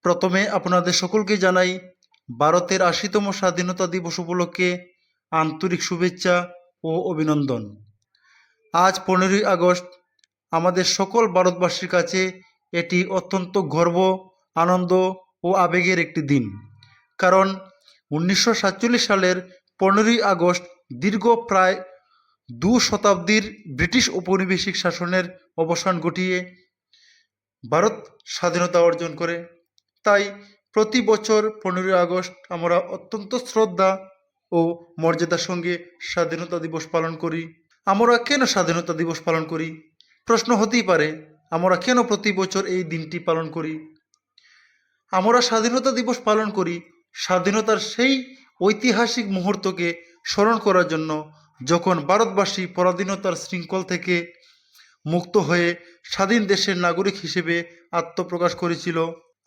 প্রথমে আপনাদের সকলকে জানাই ভারতের ৮০তম স্বাধীনতা দিবস উপলক্ষে আন্তরিক শুভেচ্ছা ও অভিনন্দন। আজ ১৫ই আগস্ট আমাদের সকল ভারতবাসীর কাছে এটি অত্যন্ত গর্ব, আনন্দ ও আবেগের একটি দিন। কারণ ১৯৪৭ সালের ১৫ই আগস্ট দীর্ঘ প্রায় ২ শতাব্দীর ব্রিটিশ ঔপনিবেশিক শাসনের অবসান ঘটিয়ে ভারত স্বাধীনতা অর্জন করে। তাই প্রতি বছর ১৫ই আগস্ট আমরা অত্যন্ত শ্রদ্ধা ও মর্যাদার সঙ্গে স্বাধীনতা দিবস পালন করি। আমরা কেন স্বাধীনতা দিবস পালন করি? প্রশ্ন হতেই পারে, আমরা কেন প্রতি বছর এই দিনটি পালন করি? আমরা স্বাধীনতা দিবস পালন করি স্বাধীনতার সেই ঐতিহাসিক মুহূর্তকে স্মরণ করার জন্য, যখন ভারতবাসী পরাধীনতার শৃঙ্খল থেকে মুক্ত হয়ে স্বাধীন দেশের নাগরিক হিসেবে আত্মপ্রকাশ করেছিল।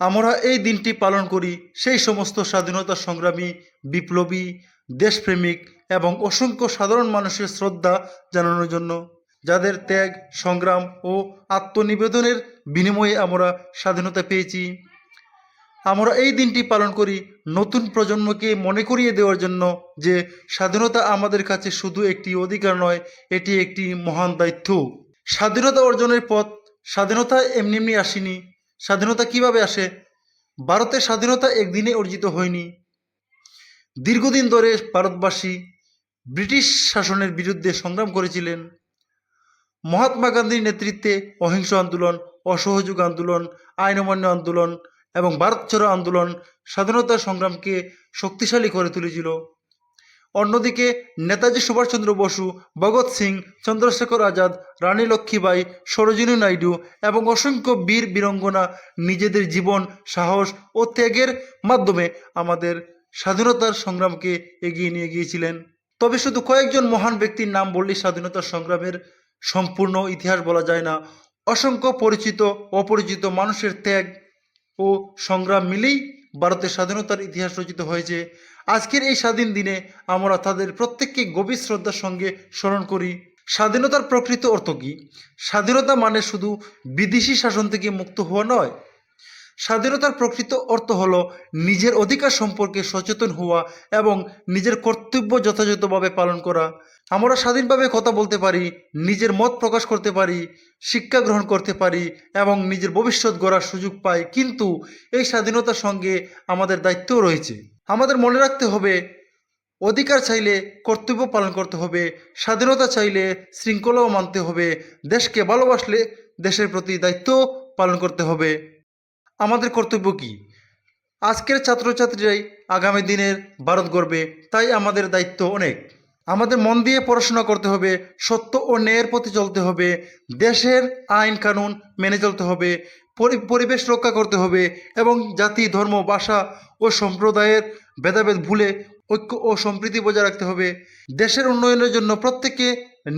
আমরা এই দিনটি পালন করি সেই সমস্ত স্বাধীনতা সংগ্রামী, বিপ্লবী, দেশপ্রেমিক এবং অসংখ্য সাধারণ মানুষের শ্রদ্ধা জানানোর জন্য, যাদের ত্যাগ, সংগ্রাম ও আত্মনিবেদনের বিনিময়ে আমরা স্বাধীনতা পেয়েছি। আমরা এই দিনটি পালন করি নতুন প্রজন্মকে মনে করিয়ে দেওয়ার জন্য যে স্বাধীনতা আমাদের কাছে শুধু একটি অধিকার নয়, এটি একটি মহান দায়িত্ব। স্বাধীনতা অর্জনের পথ, স্বাধীনতা এমনি এমনি আসেনি। স্বাধীনতা কিভাবে আসে? ভারতের স্বাধীনতা একদিনে অর্জিত হয়নি। দীর্ঘদিন ধরে ভারতবাসী ব্রিটিশ শাসনের বিরুদ্ধে সংগ্রাম করেছিলেন। মহাত্মা গান্ধীর নেতৃত্বে অহিংস আন্দোলন, অসহযোগ আন্দোলন, আইন অমান্য আন্দোলন এবং ভারত ছাড়ো আন্দোলন স্বাধীনতা সংগ্রামকে শক্তিশালী করে তুলেছিল। অন্যদিকে নেতাজি সুভাষচন্দ্র বসু, ভগৎ সিং, চন্দ্রশেখর আজাদ, রানী লক্ষ্মীবাঈ, সরোজিনী নাইডু এবং অসংখ্য বীর বীরাঙ্গনা নিজেদের জীবন, সাহস ও ত্যাগের মাধ্যমে আমাদের স্বাধীনতার সংগ্রামকে এগিয়ে নিয়ে গিয়েছিলেন। তবে শুধু কয়েকজন মহান ব্যক্তির নাম বললেই স্বাধীনতার সংগ্রামের সম্পূর্ণ ইতিহাস বলা যায় না। অসংখ্য পরিচিত, অপরিচিত মানুষের ত্যাগ ও সংগ্রাম মিলেই ভারতের স্বাধীনতার ইতিহাস রচিত হয়েছে। আজকের এই স্বাধীন দিনে আমরা তাদের প্রত্যেককে গভীর শ্রদ্ধার সঙ্গে স্মরণ করি। স্বাধীনতার প্রকৃত অর্থ কী? স্বাধীনতা মানে শুধু বিদেশি শাসন থেকে মুক্ত হওয়া নয়। স্বাধীনতার প্রকৃত অর্থ হলো নিজের অধিকার সম্পর্কে সচেতন হওয়া এবং নিজের কর্তব্য যথাযথভাবে পালন করা। আমরা স্বাধীনভাবে কথা বলতে পারি, নিজের মত প্রকাশ করতে পারি, শিক্ষা গ্রহণ করতে পারি এবং নিজের ভবিষ্যৎ গড়ার সুযোগ পাই। কিন্তু এই স্বাধীনতার সঙ্গে আমাদের দায়িত্বও রয়েছে। আমাদের মনে রাখতে হবে, অধিকার চাইলে কর্তব্য পালন করতে হবে, স্বাধীনতা চাইলে শৃঙ্খলাও মানতে হবে, দেশকে ভালোবাসলে দেশের প্রতি দায়িত্ব পালন করতে হবে। আমাদের কর্তব্য কী? আজকের ছাত্রছাত্রীরাই আগামী দিনের ভারত গড়বে, তাই আমাদের দায়িত্ব অনেক। আমাদের মন দিয়ে পড়াশোনা করতে হবে, সত্য ও ন্যায়ের পথে চলতে হবে, দেশের আইন কানুন মেনে চলতে হবে, পরিবেশ রক্ষা করতে হবে এবং জাতি, ধর্ম, ভাষা ও সম্প্রদায়ের ভেদাভেদ ভুলে ঐক্য ও সম্প্রীতি বজায় রাখতে হবে। দেশের উন্নয়নের জন্য প্রত্যেককে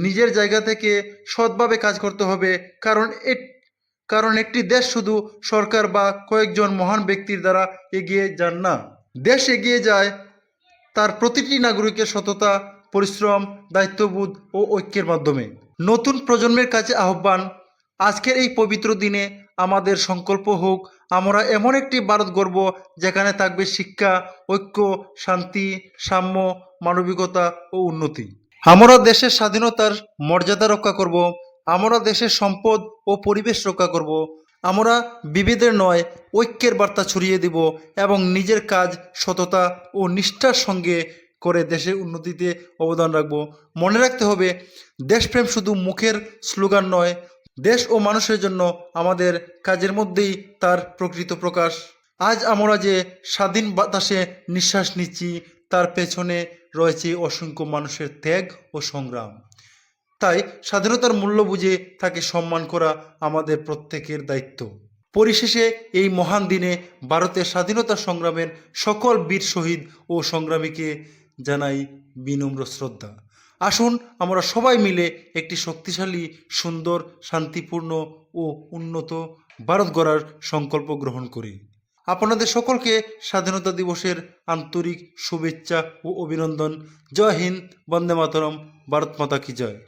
নিজের জায়গা থেকে সৎভাবে কাজ করতে হবে। কারণ একটি দেশ শুধু সরকার বা কয়েকজন মহান ব্যক্তির দ্বারা এগিয়ে যান না। দেশ এগিয়ে যায় তার প্রতিটি নাগরিকের সততা, পরিশ্রম, দায়িত্ববোধ ও ঐক্যের মাধ্যমে। নতুন প্রজন্মের কাছে আহ্বান, আজকের এই পবিত্র দিনে আমাদের সংকল্প হোক, আমরা এমন একটি ভারত গড়ব যেখানে থাকবে শিক্ষা, ঐক্য, শান্তি, সাম্য, মানবিকতা ও উন্নতি। আমরা দেশের স্বাধীনতার মর্যাদা রক্ষা করব, আমরা দেশের সম্পদ ও পরিবেশ রক্ষা করব, আমরা বিভেদের নয় ঐক্যের বার্তা ছড়িয়ে দেব এবং নিজের কাজ সততা ও নিষ্ঠার সঙ্গে করে দেশের উন্নতিতে অবদান রাখব। মনে রাখতে হবে, দেশপ্রেম শুধু মুখের স্লোগান নয়, দেশ ও মানুষের জন্য আমাদের কাজের মধ্যেই তার প্রকৃত প্রকাশ। আজ আমরা যে স্বাধীন বাতাসে নিঃশ্বাস নিচ্ছি, তার পেছনে রয়েছে অসংখ্য মানুষের ত্যাগ ও সংগ্রাম। তাই স্বাধীনতার মূল্য বুঝে তাকে সম্মান করা আমাদের প্রত্যেকের দায়িত্ব। পরিশেষে এই মহান দিনে ভারতের স্বাধীনতা সংগ্রামের সকল বীর শহীদ ও সংগ্রামীকে জানাই বিনম্র শ্রদ্ধা। আসুন আমরা সবাই মিলে একটি শক্তিশালী, সুন্দর, শান্তিপূর্ণ ও উন্নত ভারত গড়ার সংকল্প গ্রহণ করি। আপনাদের সকলকে স্বাধীনতা দিবসের আন্তরিক শুভেচ্ছা ও অভিনন্দন। জয় হিন্দ, বন্দে মাতরম, ভারত মাতা কি জয়।